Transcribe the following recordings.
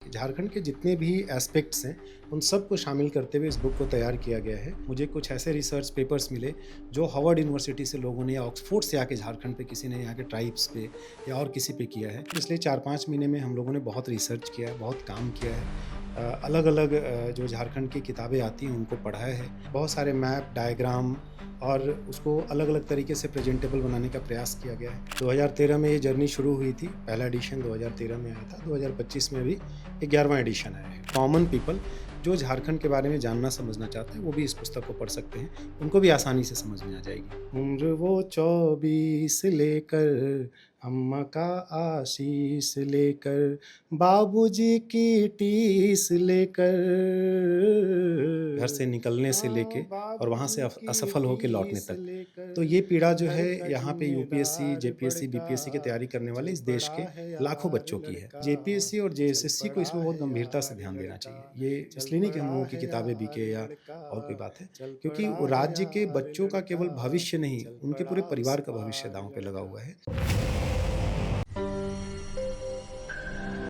झारखंड के जितने भी एस्पेक्ट्स हैं उन सब को शामिल करते हुए इस बुक को तैयार किया गया है। मुझे कुछ ऐसे रिसर्च पेपर्स मिले जो हार्वर्ड यूनिवर्सिटी से लोगों ने या ऑक्सफोर्ड से आके झारखंड पे किसी ने यहाँ के ट्राइब्स पे या और किसी पे किया है। पिछले 4-5 महीने में हम लोगों ने बहुत रिसर्च किया है, बहुत काम किया है। अलग अलग जो झारखंड की किताबें आती हैं उनको पढ़ा है। बहुत सारे मैप, डायग्राम और उसको अलग अलग तरीके से प्रेजेंटेबल बनाने का प्रयास किया गया है। 2013 में ये जर्नी शुरू हुई थी, पहला एडिशन 2013 में आया था। 2025 में अभी 11वां एडिशन आया है। कॉमन पीपल जो झारखंड के बारे में जानना समझना चाहते हैं वो भी इस पुस्तक को पढ़ सकते हैं, उनको भी आसानी से समझ में आ जाएगी। उम्र वो 24 लेकर अम्मा का आशीष लेकर, बाबूजी की टीस लेकर, घर से निकलने से लेके और वहाँ से असफल होकर लौटने तक। तो ये पीड़ा जो है यहाँ पे यूपीएससी, जेपीएससी, बीपीएससी की तैयारी करने वाले इस देश के लाखों बच्चों की है। जेपीएससी और जेएसएससी को इसमें बहुत गंभीरता से ध्यान देना चाहिए। ये इसलिए नहीं कि हम लोगों की किताबें बिके या और कोई बात है, क्योंकि वो राज्य के बच्चों का केवल भविष्य नहीं, उनके पूरे परिवार का भविष्य दांव पे लगा हुआ है।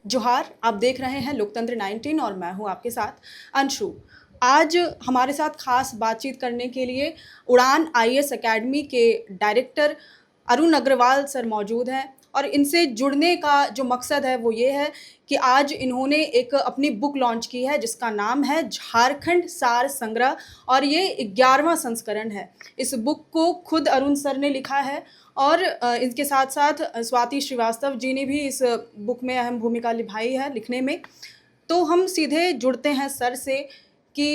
जोहार, आप देख रहे हैं लोकतंत्र 19 और मैं हूं आपके साथ अंशु। आज हमारे साथ खास बातचीत करने के लिए उड़ान आईएएस एकेडमी के डायरेक्टर अरुण अग्रवाल सर मौजूद हैं और इनसे जुड़ने का जो मकसद है वो ये है कि आज इन्होंने एक अपनी बुक लॉन्च की है जिसका नाम है झारखंड सार संग्रह और ये 11वां संस्करण है। इस बुक को खुद अरुण सर ने लिखा है और इनके साथ साथ स्वाति श्रीवास्तव जी ने भी इस बुक में अहम भूमिका निभाई है लिखने में। तो हम सीधे जुड़ते हैं सर से कि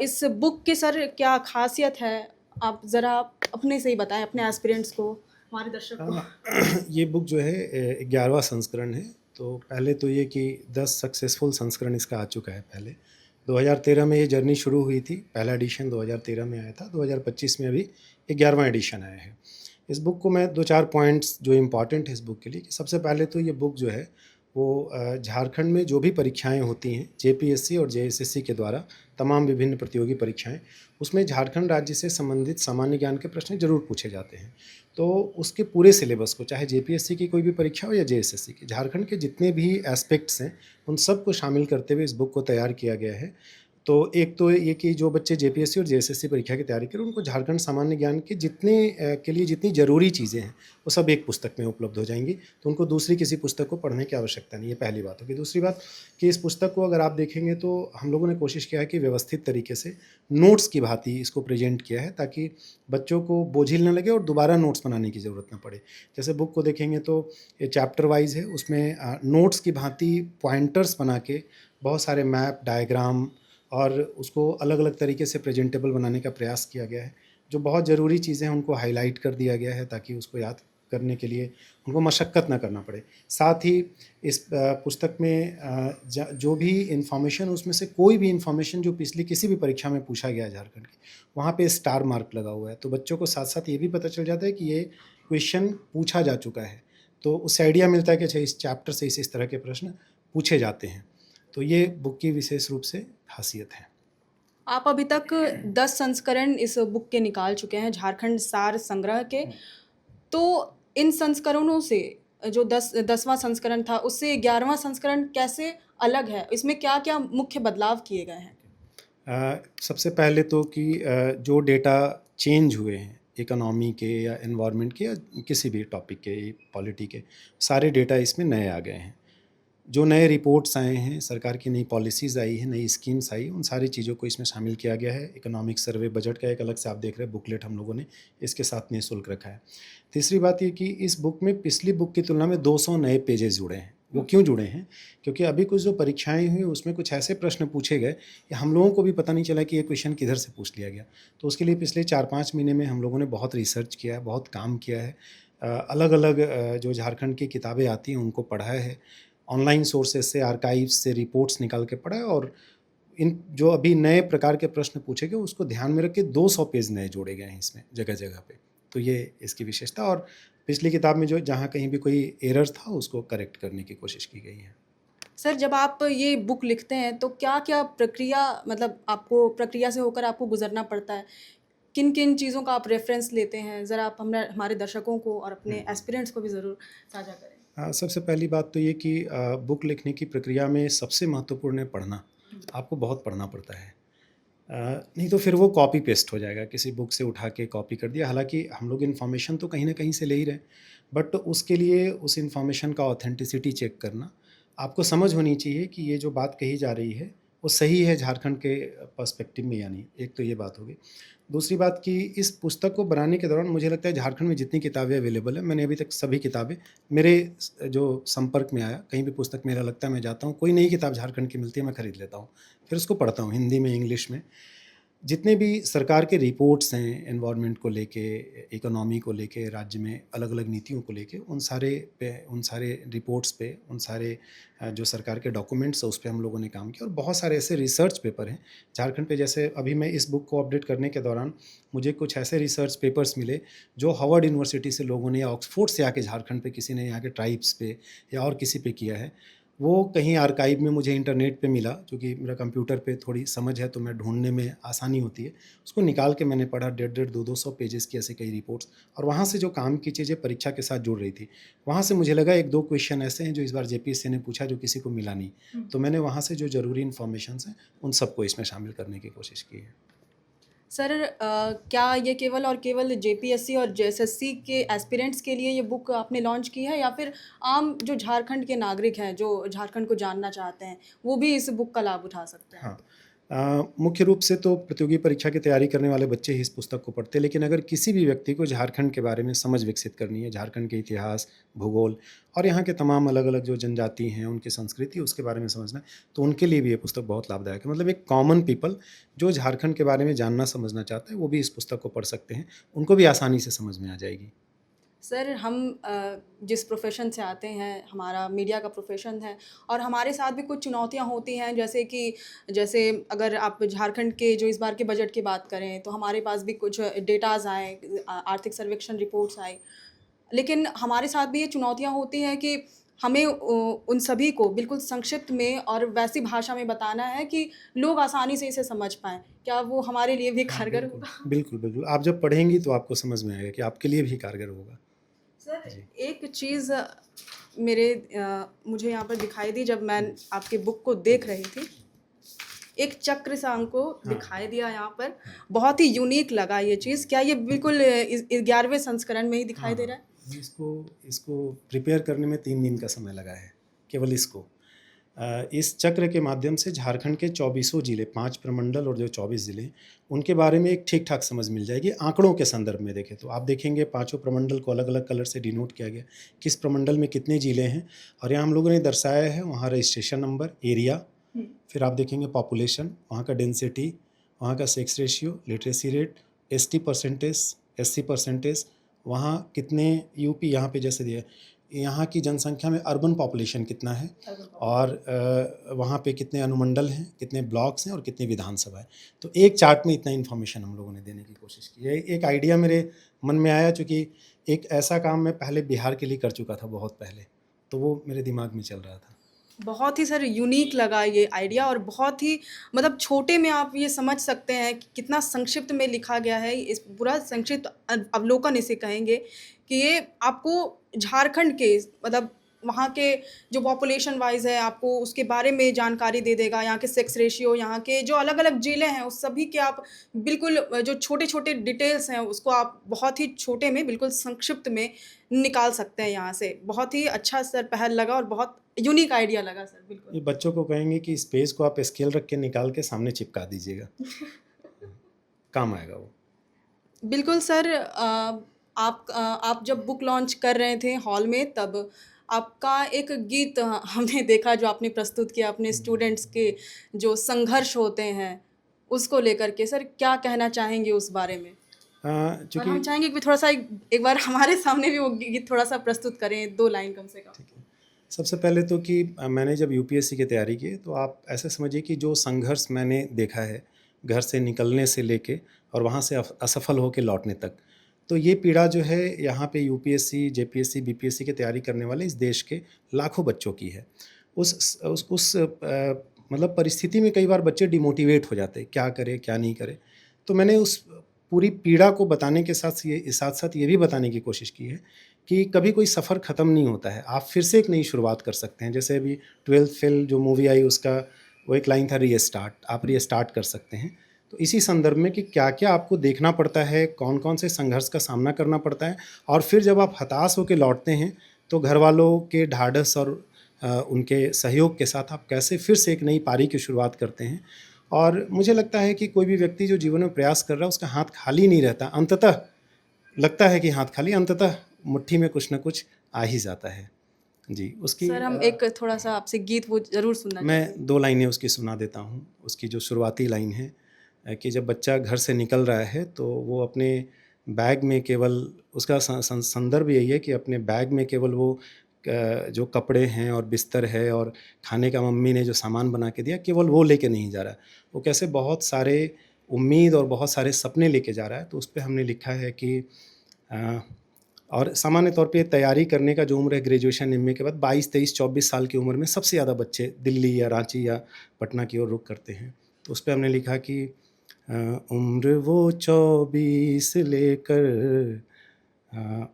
इस बुक की सर क्या खासियत है, आप ज़रा अपने से ही बताएं, अपने एस्पिरेंट्स को, हमारे दर्शक को। ये बुक जो है 11वां संस्करण है। तो पहले तो ये कि 10 सक्सेसफुल संस्करण इसका आ चुका है। पहले 2013 में ये जर्नी शुरू हुई थी, पहला एडिशन 2013 में आया था। 2025 में अभी 11वां एडिशन आया है। इस बुक को मैं 2-4 पॉइंट्स जो इम्पॉर्टेंट है इस बुक के लिए, कि सबसे पहले तो ये बुक जो है वो झारखंड में जो भी परीक्षाएं होती हैं जेपीएससी और जेएसएससी के द्वारा, तमाम विभिन्न प्रतियोगी परीक्षाएं, उसमें झारखंड राज्य से संबंधित सामान्य ज्ञान के प्रश्न ज़रूर पूछे जाते हैं। तो उसके पूरे सिलेबस को, चाहे जेपीएससी की कोई भी परीक्षा हो या जेएसएससी की, झारखंड के जितने भी एस्पेक्ट्स हैं उन सब को शामिल करते हुए इस बुक को तैयार किया गया है। तो एक तो ये कि जो बच्चे जेपीएससी और जेएसएससी परीक्षा की तैयारी करें उनको झारखंड सामान्य ज्ञान के के लिए जितनी ज़रूरी चीज़ें हैं वो सब एक पुस्तक में उपलब्ध हो जाएंगी। तो उनको दूसरी किसी पुस्तक को पढ़ने की आवश्यकता नहीं है, पहली बात होगी। दूसरी बात कि इस पुस्तक को अगर आप देखेंगे तो हम लोगों ने कोशिश किया है कि व्यवस्थित तरीके से नोट्स की भांति इसको प्रेजेंट किया है, ताकि बच्चों को बोझिल न लगे और दोबारा नोट्स बनाने की ज़रूरत न पड़े। जैसे बुक को देखेंगे तो ये चैप्टर वाइज है, उसमें नोट्स की भांति पॉइंटर्स बना के बहुत सारे मैप, डायग्राम और उसको अलग अलग तरीके से प्रेजेंटेबल बनाने का प्रयास किया गया है। जो बहुत ज़रूरी चीज़ें हैं उनको हाईलाइट कर दिया गया है ताकि उसको याद करने के लिए उनको मशक्क़त ना करना पड़े। साथ ही इस पुस्तक में जो भी इन्फॉर्मेशन, उसमें से कोई भी इन्फॉर्मेशन जो पिछली किसी भी परीक्षा में पूछा गया है झारखंड की, वहाँ पे स्टार मार्क लगा हुआ है। तो बच्चों को साथ साथ ये भी पता चल जाता है कि ये क्वेश्चन पूछा जा चुका है, तो उससे आइडिया मिलता है कि अच्छा इस चैप्टर से इस तरह के प्रश्न पूछे जाते हैं। तो ये बुक की विशेष रूप से खासियत है। आप अभी तक 10 संस्करण इस बुक के निकाल चुके हैं, झारखंड सार संग्रह के। तो इन संस्करणों से जो 10वां संस्करण था उससे 11वां संस्करण कैसे अलग है, इसमें क्या क्या मुख्य बदलाव किए गए हैं? सबसे पहले तो कि जो डेटा चेंज हुए हैं इकोनॉमी के या एनवायरनमेंट के या किसी भी टॉपिक के, पॉलिटी के, सारे डेटा इसमें नए आ गए हैं। जो नए रिपोर्ट्स आए हैं, सरकार की नई पॉलिसीज़ आई हैं, नई स्कीम्स आई, उन सारी चीज़ों को इसमें शामिल किया गया है। इकोनॉमिक सर्वे, बजट का एक अलग से आप देख रहे हैं बुकलेट हम लोगों ने इसके साथ निःशुल्क रखा है। तीसरी बात ये कि इस बुक में पिछली बुक की तुलना में 200 नए पेजेस जुड़े हैं। वो क्यों जुड़े हैं? क्योंकि अभी कुछ जो परीक्षाएं हुई उसमें कुछ ऐसे प्रश्न पूछे गए कि हम लोगों को भी पता नहीं चला कि ये क्वेश्चन किधर से पूछ लिया गया। तो उसके लिए पिछले 4-5 महीने में हम लोगों ने बहुत रिसर्च किया है, बहुत काम किया है। अलग अलग जो झारखंड की किताबें आती हैं उनको पढ़ा है, ऑनलाइन सोर्सेज से, आर्काइव्स से रिपोर्ट्स निकाल के पढ़ा है, और इन जो अभी नए प्रकार के प्रश्न पूछे गए उसको ध्यान में रख के 200 पेज नए जोड़े गए हैं इसमें जगह जगह पे। तो ये इसकी विशेषता, और पिछली किताब में जो जहाँ कहीं भी कोई एरर था उसको करेक्ट करने की कोशिश की गई है। सर, जब आप ये बुक लिखते हैं तो क्या क्या प्रक्रिया, मतलब आपको प्रक्रिया से होकर आपको गुजरना पड़ता है? किन किन चीज़ों का आप रेफरेंस लेते हैं? ज़रा आप हमारे दर्शकों को और अपने एस्पिरेंट्स को भी ज़रूर साझा करें। सबसे पहली बात तो ये कि बुक लिखने की प्रक्रिया में सबसे महत्वपूर्ण है पढ़ना। आपको बहुत पढ़ना पड़ता है। नहीं तो फिर वो कॉपी पेस्ट हो जाएगा, किसी बुक से उठा के कॉपी कर दिया। हालाँकि हम लोग इन्फॉर्मेशन तो कहीं न कहीं से ले ही रहे हैं, बट उसके लिए उस इन्फॉर्मेशन का ऑथेंटिसिटी चेक करना, आपको समझ होनी चाहिए कि ये जो बात कही जा रही है, वो सही है झारखंड के पर्सपेक्टिव में या नहीं। एक तो ये बात हो गई। दूसरी बात कि इस पुस्तक को बनाने के दौरान मुझे लगता है झारखंड में जितनी किताबें अवेलेबल हैं, मैंने अभी तक सभी किताबें मेरे जो संपर्क में आया, कहीं भी पुस्तक मेला लगता है मैं जाता हूँ, कोई नई किताब झारखंड की मिलती है मैं खरीद लेता हूँ। फिर उसको पढ़ता हूँ हिंदी में, इंग्लिश में। जितने भी सरकार के रिपोर्ट्स हैं एनवायरनमेंट को लेके, इकोनॉमी को लेके, राज्य में अलग-अलग नीतियों को लेके, उन सारे रिपोर्ट्स पे, उन सारे जो सरकार के डॉक्यूमेंट्स हैं उस पे हम लोगों ने काम किया। और बहुत सारे ऐसे रिसर्च पेपर हैं झारखंड पे। जैसे अभी मैं इस बुक को अपडेट करने के दौरान मुझे कुछ ऐसे रिसर्च पेपर्स मिले जो हार्वर्ड यूनिवर्सिटी से लोगों ने या ऑक्सफोर्ड से आके झारखंड पे किसी ने यहाँ के ट्राइब्स पे या और किसी पे किया है। वो कहीं आर्काइव में मुझे इंटरनेट पे मिला, क्योंकि मेरा कंप्यूटर पे थोड़ी समझ है तो मैं ढूँढने में आसानी होती है। उसको निकाल के मैंने पढ़ा, डेढ़-डेढ़, 200 पेजेज़ की ऐसे कई रिपोर्ट्स, और वहाँ से जो काम की चीज़ें परीक्षा के साथ जुड़ रही थी, वहाँ से मुझे लगा 1-2 क्वेश्चन ऐसे हैं जो इस बार जेपीएससी ने पूछा जो किसी को मिला नहीं। तो मैंने वहाँ से जो ज़रूरी इन्फॉर्मेशंस हैं, उन सबको इसमें शामिल करने की कोशिश की है। सर क्या ये केवल और केवल जेपीएससी और जेएसएससी के एस्पिरेंट्स के लिए ये बुक आपने लॉन्च की है, या फिर आम जो झारखंड के नागरिक हैं जो झारखंड को जानना चाहते हैं वो भी इस बुक का लाभ उठा सकते हैं? हाँ। मुख्य रूप से तो प्रतियोगी परीक्षा की तैयारी करने वाले बच्चे ही इस पुस्तक को पढ़ते हैं, लेकिन अगर किसी भी व्यक्ति को झारखंड के बारे में समझ विकसित करनी है, झारखंड के इतिहास, भूगोल और यहाँ के तमाम अलग-अलग जो जनजाति हैं, उनकी संस्कृति, उसके बारे में समझना है, तो उनके लिए भी ये पुस्तक बहुत लाभदायक है। मतलब एक कॉमन पीपल जो झारखंड के बारे में जानना समझना चाहता है, वो भी इस पुस्तक को पढ़ सकते हैं। उनको भी आसानी से समझ में आ जाएगी। सर हम जिस प्रोफेशन से आते हैं, हमारा मीडिया का प्रोफेशन है, और हमारे साथ भी कुछ चुनौतियां होती हैं, जैसे अगर आप झारखंड के जो इस बार के बजट की बात करें तो हमारे पास भी कुछ डेटाज आए, आर्थिक सर्वेक्षण रिपोर्ट्स आए, लेकिन हमारे साथ भी ये चुनौतियां होती हैं कि हमें उन सभी को बिल्कुल संक्षिप्त में और वैसी भाषा में बताना है कि लोग आसानी से इसे समझ पाएँ। क्या वो हमारे लिए भी हाँ, कारगर बिल्कुल। होगा? बिल्कुल, बिल्कुल। आप जब पढ़ेंगी तो आपको समझ में आएगा कि आपके लिए भी कारगर होगा। सर जी। एक चीज़ मुझे यहाँ पर दिखाई दी जब मैं आपकी बुक को देख रही थी। एक चक्र सा हमको हाँ, दिखाई दिया यहाँ पर, हाँ। बहुत ही यूनिक लगा ये चीज़। क्या ये बिल्कुल इस 11वें संस्करण में ही दिखाई हाँ, दे रहा है? इसको इसको प्रिपेयर करने में 3 दिन का समय लगा है, केवल इसको। इस चक्र के माध्यम से झारखंड के 24 जिले, 5 प्रमंडल और जो 24 ज़िले हैं, उनके बारे में एक ठीक-ठाक समझ मिल जाएगी। आंकड़ों के संदर्भ में देखें तो आप देखेंगे पाँचों प्रमंडल को अलग-अलग कलर से डिनोट किया गया, किस प्रमंडल में कितने ज़िले हैं, और यहाँ हम लोगों ने दर्शाया है वहाँ रजिस्ट्रेशन नंबर, एरिया, फिर आप देखेंगे पॉपुलेशन, वहाँ का डेंसिटी, वहाँ का sex ratio, literacy rate, ST percentage, SC percentage, वहाँ कितने यूपी यहाँ पे जैसे दिया है, यहाँ की जनसंख्या में अर्बन पॉपुलेशन कितना है, और वहाँ पे कितने अनुमंडल हैं, कितने ब्लॉक्स हैं और कितनी विधानसभा है। तो एक चार्ट में इतना इन्फॉर्मेशन हम लोगों ने देने की कोशिश की है। एक आइडिया मेरे मन में आया, चूँकि एक ऐसा काम मैं पहले बिहार के लिए कर चुका था बहुत पहले, तो वो मेरे दिमाग में चल रहा था। बहुत ही सर यूनिक लगा ये आइडिया, और बहुत ही मतलब छोटे में आप ये समझ सकते हैं कि कितना संक्षिप्त में लिखा गया है। इस पूरा संक्षिप्त अवलोकन इसे कहेंगे कि ये आपको झारखंड के मतलब वहाँ के जो पॉपुलेशन वाइज है आपको उसके बारे में जानकारी दे देगा। यहाँ के सेक्स रेशियो, यहाँ के जो अलग अलग ज़िले हैं उस सभी के आप बिल्कुल जो छोटे छोटे डिटेल्स हैं उसको आप बहुत ही छोटे में बिल्कुल संक्षिप्त में निकाल सकते हैं यहाँ से। बहुत ही अच्छा सर पहल लगा और बहुत यूनिक आइडिया लगा सर, बिल्कुल। ये बच्चों को कहेंगे कि इस पेज को आप स्केल रख के निकाल के सामने चिपका दीजिएगा, काम आएगा वो। बिल्कुल सर, आप जब बुक लॉन्च कर रहे थे हॉल में तब आपका एक गीत हमने देखा जो आपने प्रस्तुत किया अपने स्टूडेंट्स के जो संघर्ष होते हैं उसको लेकर के। सर क्या कहना चाहेंगे उस बारे में? और हम चूँकि चाहेंगे कि थोड़ा सा एक बार हमारे सामने भी वो गीत थोड़ा सा प्रस्तुत करें, 2 लाइन कम से कम। सबसे पहले तो कि मैंने जब यूपीएससी की तैयारी की तो आप ऐसे समझिए कि जो संघर्ष मैंने देखा है घर से निकलने से लेके और वहाँ से असफल होकर लौटने तक, तो ये पीड़ा जो है यहाँ पे यूपीएससी, जेपीएससी, बीपीएससी की तैयारी करने वाले इस देश के लाखों बच्चों की है। मतलब परिस्थिति में कई बार बच्चे डिमोटिवेट हो जाते हैं, क्या करें क्या नहीं करें। तो मैंने उस पूरी पीड़ा को बताने के साथ साथ ये भी बताने की कोशिश की है कि कभी कोई सफ़र ख़त्म नहीं होता है, आप फिर से एक नई शुरुआत कर सकते हैं। जैसे अभी 12th फेल जो मूवी आई उसका वो एक लाइन था रीस्टार्ट, आप रीस्टार्ट कर सकते हैं। तो इसी संदर्भ में कि क्या-क्या आपको देखना पड़ता है, कौन-कौन से संघर्ष का सामना करना पड़ता है और फिर जब आप हताश होकर लौटते हैं तो घरवालों के ढाढ़स और उनके सहयोग के साथ आप कैसे फिर से एक नई पारी की शुरुआत करते हैं। और मुझे लगता है कि कोई भी व्यक्ति जो जीवन में प्रयास कर रहा है उसका हाथ खाली नहीं रहता, अंततः लगता है कि हाथ खाली, अंततः मुट्ठी में कुछ न कुछ आ ही जाता है। जी, उसकी सर हम एक थोड़ा-सा आपसे गीत वो ज़रूर सुनना मैं चाहेंगे। 2 लाइनें उसकी सुना देता हूँ। उसकी जो शुरुआती लाइन है कि जब बच्चा घर से निकल रहा है तो वो अपने बैग में केवल उसका संदर्भ यही है कि अपने बैग में केवल वो जो कपड़े हैं और बिस्तर है और खाने का मम्मी ने जो सामान बना के दिया, केवल वो लेके नहीं जा रहा है। वो कैसे बहुत सारे उम्मीद और बहुत सारे सपने लेके जा रहा है। तो उसपे हमने लिखा है कि अ, और सामान्य तौर पे तैयारी करने का जो उम्र है ग्रेजुएशन एमए के बाद 22, 23, 24 साल की उम्र में सबसे ज़्यादा बच्चे दिल्ली या रांची या पटना की ओर रुख करते हैं। तो उसपे हमने लिखा कि उम्र वो 24 लेकर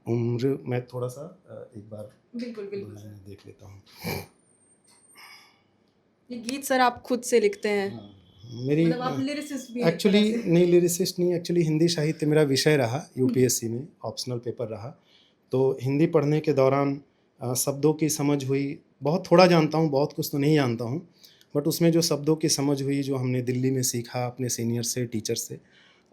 उम्र मैं थोड़ा-सा एक बार बिल्कुल, 2 बिल्कुल। लाइनें देख लेता हूँ। ये गीत सर आप खुद से लिखते हैं? मेरी मतलब आप लिरिसिस्ट भी हैं एक एक्चुअली तरह से। नहीं, लिरिसिस्ट नहीं, एक्चुअली हिंदी साहित्य मेरा विषय रहा यूपीएससी में, ऑप्शनल पेपर रहा। तो हिंदी पढ़ने के दौरान शब्दों की समझ हुई, बहुत थोड़ा जानता हूँ, बहुत कुछ तो नहीं जानता हूँ, बट उसमें जो शब्दों की समझ हुई, जो हमने दिल्ली में सीखा अपने सीनियर से, टीचर से,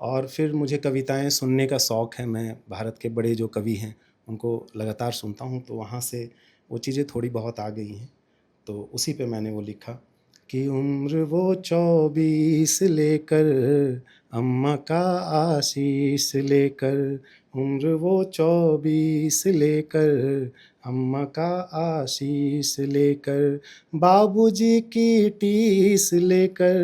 और फिर मुझे कविताएँ सुनने का शौक़ है। मैं भारत के बड़े जो कवि हैं, उनको लगातार सुनता हूँ, तो वहाँ से वो चीज़ें थोड़ी बहुत आ गई हैं। तो उसी पे मैंने वो लिखा कि उम्र वो 24 लेकर अम्मा का आशीष लेकर, उम्र वो 24 लेकर अम्मा का आशीष लेकर, बाबूजी की टीस लेकर,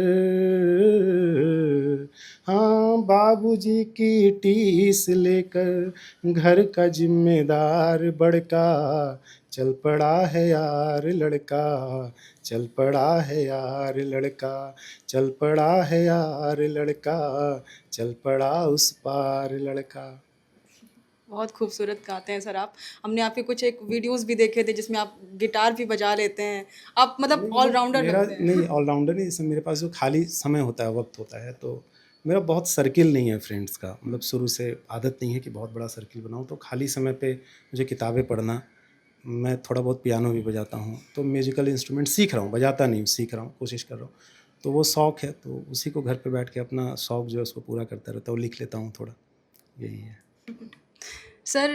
हाँ बाबूजी की टीस लेकर, घर का जिम्मेदार बड़का, चल पड़ा है यार लड़का, चल पड़ा है यार लड़का, चल पड़ा है यार लड़का, चल पड़ा उस पार लड़का। बहुत खूबसूरत गाते हैं सर आप। हमने आपके कुछ एक वीडियोज़ भी देखे थे जिसमें आप गिटार भी बजा लेते हैं। आप मतलब नहीं, मतलब ऑलराउंडर मेरा लगते हैं। नहीं ऑलराउंडर नहीं, जैसे मेरे पास जो खाली समय होता है, वक्त होता है, तो मेरा बहुत सर्किल नहीं है फ्रेंड्स का, मतलब शुरू से आदत नहीं है कि बहुत बड़ा सर्किल बनाऊँ। तो खाली समय पे मुझे किताबें पढ़ना, मैं थोड़ा बहुत पियानो भी बजाता हूँ, तो म्यूजिकल इंस्ट्रूमेंट सीख रहा हूँ, बजाता नहीं हूँ, सीख रहा हूँ, कोशिश कर रहा हूँ। तो वो शौक़ है, तो उसी को घर पे बैठ के अपना शौक़ जो है उसको पूरा करता रहता हूँ, लिख लेता हूँ थोड़ा, यही है। सर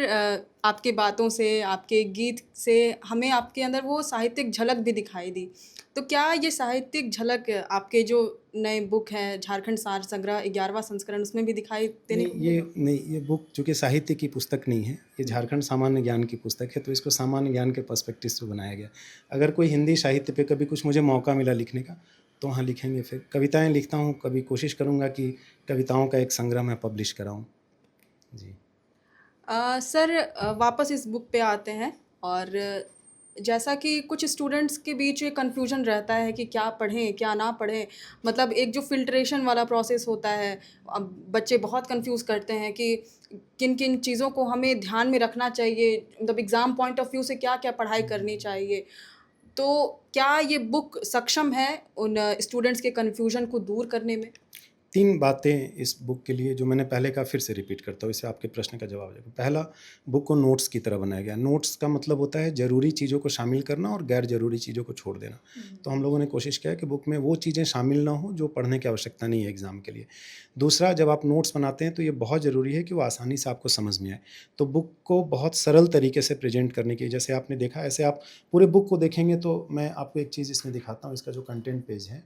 आपकी बातों से, आपके गीत से हमें आपके अंदर वो साहित्यिक झलक भी दिखाई दी। तो क्या ये साहित्यिक झलक आपके जो नए बुक है झारखंड सार संग्रह 11वां संस्करण उसमें भी दिखाई देने को मिलेगा? ये बुक चूँकि साहित्य की पुस्तक नहीं है, ये झारखंड सामान्य ज्ञान की पुस्तक है, तो इसको सामान्य ज्ञान के पर्सपेक्टिव से बनाया गया। अगर कोई हिंदी साहित्य पे कभी कुछ मुझे मौका मिला लिखने का, तो हाँ लिखेंगे। फिर कविताएँ लिखता हूँ, कभी कोशिश करूँगा कि कविताओं का एक संग्रह मैं पब्लिश कराऊँ। जी। सर वापस इस बुक पे आते हैं और जैसा कि कुछ स्टूडेंट्स के बीच ये कन्फ्यूजन रहता है कि क्या पढ़ें क्या ना पढ़ें, मतलब एक जो फिल्ट्रेशन वाला प्रोसेस होता है, अब बच्चे बहुत कंफ्यूज करते हैं कि किन किन चीज़ों को हमें ध्यान में रखना चाहिए, मतलब एग्ज़ाम पॉइंट ऑफ व्यू से क्या क्या पढ़ाई करनी चाहिए। तो क्या ये बुक सक्षम है उन स्टूडेंट्स के कन्फ्यूजन को दूर करने में? 3 बातें इस बुक के लिए जो मैंने पहले कहा फिर से रिपीट करता हूँ, इससे आपके प्रश्न का जवाब हो जाएगा। पहला, बुक को नोट्स की तरह बनाया गया। नोट्स का मतलब होता है ज़रूरी चीज़ों को शामिल करना और गैर ज़रूरी चीज़ों को छोड़ देना। तो हम लोगों ने कोशिश किया कि बुक में वो चीज़ें शामिल ना हो जो पढ़ने की आवश्यकता नहीं है एग्ज़ाम के लिए। दूसरा, जब आप नोट्स बनाते हैं तो ये बहुत ज़रूरी है कि वो आसानी से आपको समझ में आए। तो बुक को बहुत सरल तरीके से प्रेज़ेंट करने की, जैसे आपने देखा ऐसे आप पूरे बुक को देखेंगे। तो मैं आपको एक चीज़ इसमें दिखाता हूँ, इसका जो कंटेंट पेज है,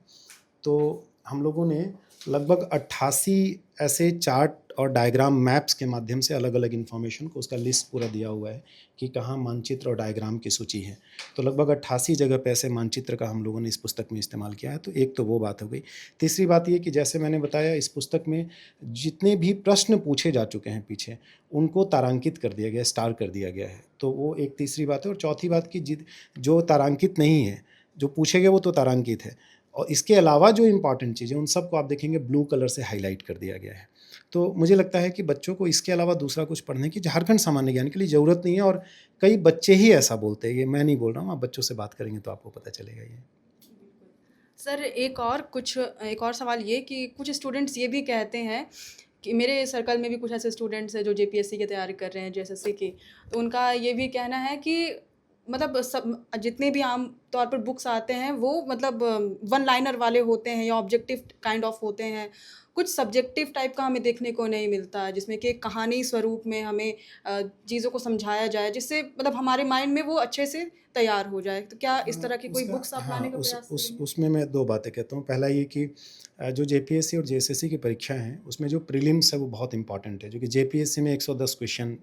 तो हम लोगों ने लगभग 88 ऐसे चार्ट और डायग्राम मैप्स के माध्यम से अलग अलग इन्फॉर्मेशन को, उसका लिस्ट पूरा दिया हुआ है कि कहाँ मानचित्र और डायग्राम की सूची है। तो लगभग 88 जगह पे ऐसे मानचित्र का हम लोगों ने इस पुस्तक में इस्तेमाल किया है। तो एक तो वो बात हो गई। तीसरी बात ये कि जैसे मैंने बताया, इस पुस्तक में जितने भी प्रश्न पूछे जा चुके हैं पीछे, उनको तारांकित कर दिया गया, स्टार कर दिया गया है। तो वो एक तीसरी बात है। और चौथी बात कि जो तारांकित नहीं है, जो पूछे गए वो तो तारांकित है, और इसके अलावा जो इम्पॉर्टेंट चीज़ें उन सबको आप देखेंगे ब्लू कलर से हाईलाइट कर दिया गया है। तो मुझे लगता है कि बच्चों को इसके अलावा दूसरा कुछ पढ़ने की झारखंड सामान्य ज्ञान के लिए ज़रूरत नहीं है, और कई बच्चे ही ऐसा बोलते हैं, ये मैं नहीं बोल रहा हूँ, आप बच्चों से बात करेंगे तो आपको पता चलेगा ये। सर एक और सवाल ये कि कुछ स्टूडेंट्स ये भी कहते हैं कि मेरे सर्कल में भी कुछ ऐसे स्टूडेंट्स हैं जो जेपीएससी की तैयारी कर रहे हैं, जेएसएससी की, तो उनका ये भी कहना है कि मतलब सब जितने भी आम तौर पर बुक्स आते हैं वो मतलब वन लाइनर वाले होते हैं या ऑब्जेक्टिव काइंड ऑफ होते हैं, कुछ सब्जेक्टिव टाइप का हमें देखने को नहीं मिलता, जिसमें कि कहानी स्वरूप में हमें चीज़ों को समझाया जाए जिससे मतलब हमारे माइंड में वो अच्छे से तैयार हो जाए। तो क्या इस तरह की कोई बुक्स आप लाने का प्रयास करेंगे? उसमें मैं 2 बातें कहता हूँ। पहला ये कि जो जेपीएससी और जेएसएससी की परीक्षा हैं, उसमें जो प्रीलिम्स है वो बहुत इम्पॉर्टेंट है, जो कि जेपीएससी में 110 क्वेश्चन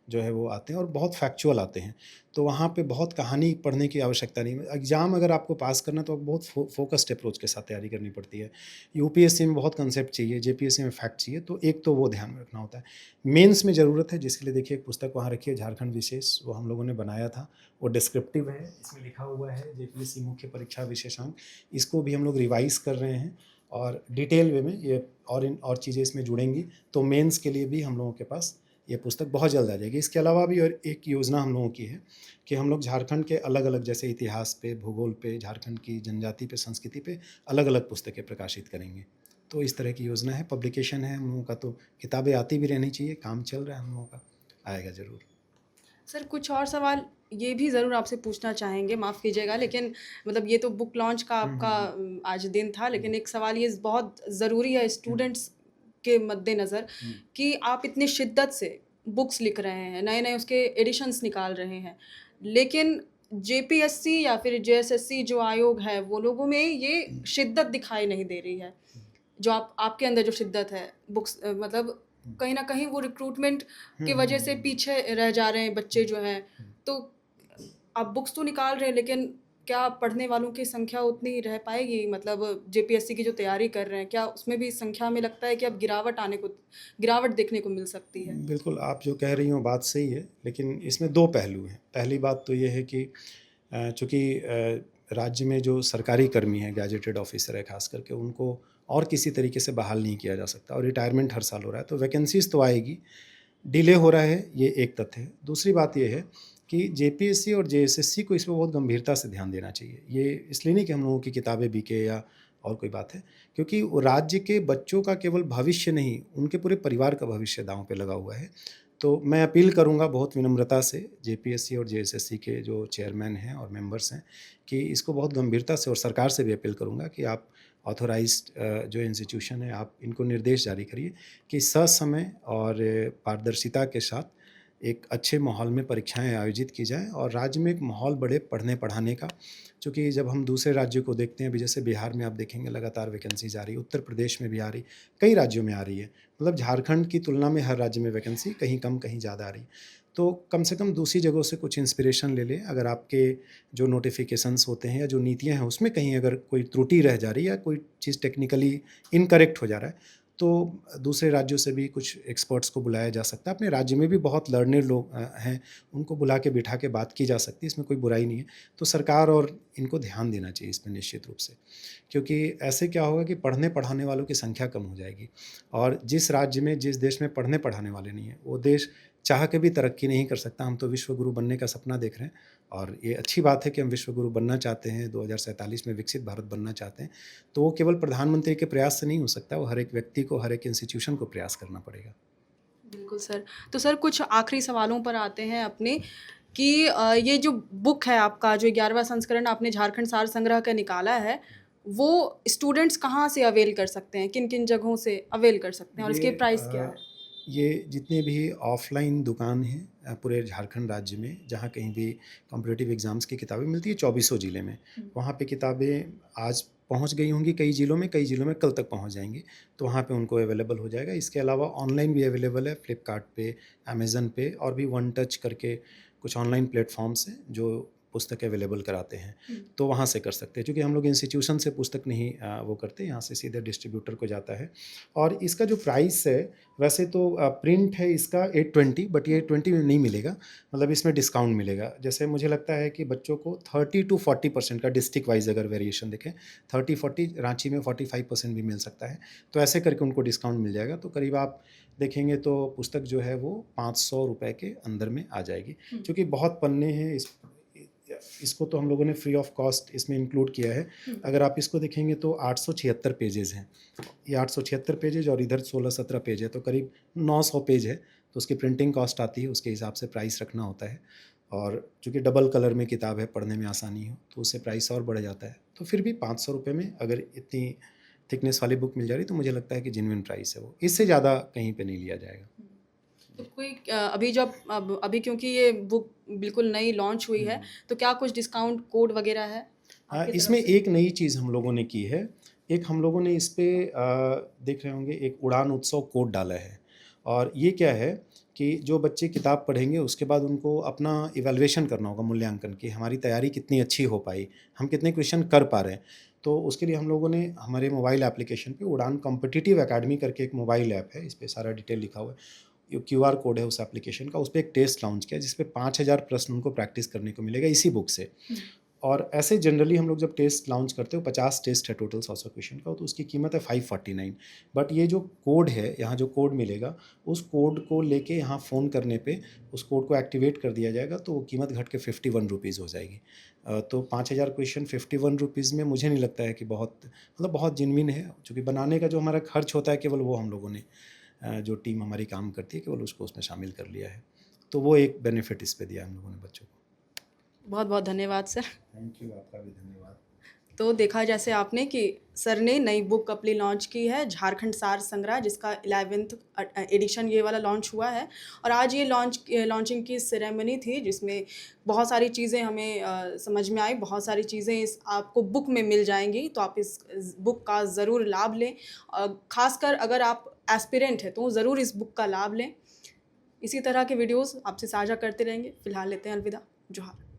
जो है वो आते हैं और बहुत फैक्चुअल आते हैं। तो वहाँ पे बहुत कहानी पढ़ने की आवश्यकता नहीं है। एग्ज़ाम अगर आपको पास करना तो बहुत फ़ोकस्ड अप्रोच के साथ तैयारी करनी पड़ती है। यूपीएससी में बहुत कंसेप्ट चाहिए, जेपीएससी में फैक्ट चाहिए, तो एक तो वो ध्यान में रखना होता है। मेंस में ज़रूरत है, जिसके लिए देखिए एक पुस्तक वहाँ रखी है, झारखंड विशेष, वो हम लोगों ने बनाया था। वो डिस्क्रिप्टिव है, इसमें लिखा हुआ है जेपीएससी मुख्य परीक्षा विशेषांक। इसको भी हम लोग रिवाइज़ कर रहे हैं और डिटेल वे में ये और चीज़ें इसमें जुड़ेंगी, तो मेंस के लिए भी हम लोगों के पास ये पुस्तक बहुत जल्द आ जाएगी। इसके अलावा भी और एक योजना हम लोगों की है कि हम लोग झारखंड के अलग-अलग, जैसे इतिहास पे, भूगोल पे, झारखंड की जनजाति पे, संस्कृति पे अलग-अलग पुस्तकें प्रकाशित करेंगे। तो इस तरह की योजना है, पब्लिकेशन है हम लोगों का, तो किताबें आती भी रहनी चाहिए, काम चल रहा है हम लोगों का, आएगा ज़रूर। सर कुछ और सवाल ये भी ज़रूर आपसे पूछना चाहेंगे, माफ़ कीजिएगा, लेकिन मतलब ये तो बुक लॉन्च का आपका आज दिन था, लेकिन एक सवाल ये बहुत ज़रूरी है स्टूडेंट्स के मद्देनज़र कि आप इतनी शिद्दत से बुक्स लिख रहे हैं, नए-नए उसके एडिशंस निकाल रहे हैं, लेकिन जेपीएससी या फिर जेएसएससी जो आयोग है, वो लोगों में ये शिद्दत दिखाई नहीं दे रही है। जो आपके अंदर जो शिद्दत है बुक्स मतलब कहीं न कहीं वो रिक्रूटमेंट की वजह से पीछे रह जा रहे हैं बच्चे जो हैं। तो आप बुक्स तो निकाल रहे हैं, लेकिन क्या पढ़ने वालों की संख्या उतनी ही रह पाएगी? मतलब जेपीएससी की जो तैयारी कर रहे हैं, क्या उसमें भी संख्या में लगता है कि अब गिरावट देखने को मिल सकती है? बिल्कुल, आप जो कह रही हो बात सही है, लेकिन इसमें 2 पहलू हैं। पहली बात तो ये है कि चूँकि राज्य में जो सरकारी कर्मी हैं, गैजेटेड ऑफ़िसर है ख़ास करके, उनको और किसी तरीके से बहाल नहीं किया जा सकता और रिटायरमेंट हर साल हो रहा है, तो वैकेंसीज़ तो आएगी, डिले हो रहा है, ये एक तथ्य है। दूसरी बात ये है कि जेपीएससी और जेएसएससी को इसमें बहुत गंभीरता से ध्यान देना चाहिए। ये इसलिए नहीं कि हम लोगों की किताबें बिके या और कोई बात है, क्योंकि वो राज्य के बच्चों का केवल भविष्य नहीं, उनके पूरे परिवार का भविष्य दाँव पे लगा हुआ है। तो मैं अपील करूँगा बहुत विनम्रता से जेपीएससी और जेएसएससी के जो चेयरमैन हैं और मेंबर्स हैं कि इसको बहुत गंभीरता से, और सरकार से भी अपील करूँगा कि आप ऑथोराइज़्ड जो इंस्टीट्यूशन है, आप इनको निर्देश जारी करिए कि ससमय और पारदर्शिता के साथ एक अच्छे माहौल में परीक्षाएँ आयोजित की जाएँ और राज्य में एक माहौल बढ़े पढ़ने-पढ़ाने का। चूँकि जब हम दूसरे राज्यों को देखते हैं, अभी जैसे बिहार में आप देखेंगे लगातार वैकेंसीज़ आ रही है, उत्तर प्रदेश में भी आ रही, कई राज्यों में आ रही है। मतलब झारखंड की तुलना में हर राज्य में वैकेंसी कहीं कम, कहीं ज़्यादा आ रही। तो कम से कम दूसरी जगहों से कुछ इंस्पिरेशन ले लें। अगर आपके जो नोटिफ़िकेशंस होते हैं या जो नीतियाँ हैं, उसमें कहीं अगर कोई त्रुटि रह जा रही है या कोई चीज़ टेक्निकली इनकरेक्ट हो जा रहा है, तो दूसरे राज्यों से भी कुछ एक्सपर्ट्स को बुलाया जा सकता है। अपने राज्य में भी बहुत लर्नेड लोग हैं, उनको बुला के बिठा के बात की जा सकती है, इसमें कोई बुराई नहीं है। तो सरकार और इनको ध्यान देना चाहिए इसमें निश्चित रूप से, क्योंकि ऐसे क्या होगा कि पढ़ने-पढ़ाने वालों की संख्या कम हो जाएगी और जिस राज्य में, जिस देश में पढ़ने-पढ़ाने वाले नहीं हैं, वो देश चाह के भी तरक्की नहीं कर सकता। हम तो विश्व गुरु बनने का सपना देख रहे हैं और ये अच्छी बात है कि हम विश्व गुरु बनना चाहते हैं, 2047 में विकसित भारत बनना चाहते हैं। तो वो केवल प्रधानमंत्री के प्रयास से नहीं हो सकता, वो हर एक व्यक्ति को, हर एक इंस्टीट्यूशन को प्रयास करना पड़ेगा। बिल्कुल सर। तो सर कुछ आखिरी सवालों पर आते हैं अपने कि ये जो बुक है आपका, जो 11वां संस्करण आपने झारखंड सार संग्रह का निकाला है, वो स्टूडेंट्स कहाँ से अवेल कर सकते हैं? किन-किन जगहों से अवेल कर सकते हैं और इसके प्राइस क्या है? ये जितने भी ऑफ़लाइन दुकान हैं पूरे झारखंड राज्य में, जहाँ कहीं भी कॉम्पिटिटिव एग्ज़ाम्स की किताबें मिलती है, चौबीसों ज़िले में, वहाँ पे किताबें आज पहुँच गई होंगी कई ज़िलों में कल तक पहुँच जाएँगी, तो वहाँ पे उनको अवेलेबल हो जाएगा। इसके अलावा ऑनलाइन भी अवेलेबल है, फ्लिपकार्ट पे, अमेज़न पे, और भी वन टच करके कुछ ऑनलाइन प्लेटफ़ॉर्म्स हैं जो पुस्तक अवेलेबल कराते हैं तो वहाँ से कर सकते हैं, क्योंकि हम लोग इंस्टीट्यूशन से पुस्तक नहीं वो करते, यहाँ से सीधे डिस्ट्रीब्यूटर को जाता है। और इसका जो प्राइस है वैसे तो प्रिंट है इसका 820, बट ये 820 में नहीं मिलेगा, मतलब इसमें डिस्काउंट मिलेगा। जैसे मुझे लगता है कि बच्चों को 30 to 40% का डिस्ट्रिक्ट वाइज अगर वेरिएशन देखें, 30-40, रांची में 45% भी मिल सकता है, तो ऐसे करके उनको डिस्काउंट मिल जाएगा। तो करीब आप देखेंगे तो पुस्तक जो है वो 500 रुपये के अंदर में आ जाएगी, क्योंकि बहुत पन्ने हैं। इसको तो हम लोगों ने फ्री ऑफ कॉस्ट इसमें इंक्लूड किया है। अगर आप इसको देखेंगे तो 876 पेजेस हैं, ये 876 पेजेज और इधर 16-17 पेज है, तो करीब 900 पेज है। तो उसकी प्रिंटिंग कॉस्ट आती है, उसके हिसाब से प्राइस रखना होता है। और चूँकि डबल कलर में किताब है, पढ़ने में आसानी हो तो उससे प्राइस और बढ़ जाता है। तो फिर भी 500 रुपये में अगर इतनी थिकनेस वाली बुक मिल जा रही तो मुझे लगता है कि जेन्युइन प्राइस है वो, इससे ज़्यादा कहीं पे नहीं लिया जाएगा। तो कोई अभी जब अभी क्योंकि ये बुक बिल्कुल नई लॉन्च हुई है, तो क्या कुछ डिस्काउंट कोड वगैरह है आपकी इसमें तरफ से? एक नई चीज़ हम लोगों ने की है। एक हम लोगों ने इस पे देख रहे होंगे एक उड़ान उत्सव कोड डाला है। और ये क्या है कि जो बच्चे किताब पढ़ेंगे उसके बाद उनको अपना इवैल्यूएशन करना होगा, मूल्यांकन, कि हमारी तैयारी कितनी अच्छी हो पाई, हम कितने क्वेश्चन कर पा रहे हैं। तो उसके लिए हम लोगों ने हमारे मोबाइल एप्लीकेशन पे उड़ान कॉम्पिटिटिव एकेडमी करके एक मोबाइल ऐप है, इस पर सारा डिटेल लिखा हुआ है। ये QR कोड है उस एप्लीकेशन का, उस पर एक टेस्ट लॉन्च किया जिस पे 5000 प्रश्न उनको प्रैक्टिस करने को मिलेगा इसी बुक से। और ऐसे जनरली हम लोग जब टेस्ट लॉन्च करते हो, 50 टेस्ट है टोटल 100 क्वेश्चन का, तो उसकी कीमत है 549। बट ये जो कोड है, यहाँ जो कोड मिलेगा, उस कोड को लेके यहाँ फ़ोन करने पे उस कोड को एक्टिवेट कर दिया जाएगा, तो वो कीमत घट के 51 रुपीज़ हो जाएगी। तो 5000 क्वेश्चन 51 रुपीज़ में मुझे नहीं लगता है कि बहुत, मतलब बहुत जेन्युइन है। चूँकि बनाने का जो हमारा खर्च होता है केवल वो हम लोगों ने, जो टीम हमारी काम करती है, केवल उसको उसमें शामिल कर लिया है। तो वो एक बेनिफिट इस पे दिया हम लोगों ने बच्चों को। बहुत बहुत धन्यवाद सर। थैंक यू, आपका भी धन्यवाद। तो देखा जैसे आपने कि सर ने नई बुक अपनी लॉन्च की है, झारखंड सार संग्रह, जिसका 11th एडिशन ये वाला लॉन्च हुआ है। और आज ये लॉन्चिंग की सेरेमनी थी, जिसमें बहुत सारी चीज़ें हमें समझ में आई, बहुत सारी चीज़ें इस आपको बुक में मिल जाएंगी। तो आप इस बुक का ज़रूर लाभ लें, खासकर अगर आप एस्पिरेंट हैं तो ज़रूर इस बुक का लाभ लें। इसी तरह के वीडियोज़ आपसे साझा करते रहेंगे। फ़िलहाल लेते हैं अलविदा। जोहार।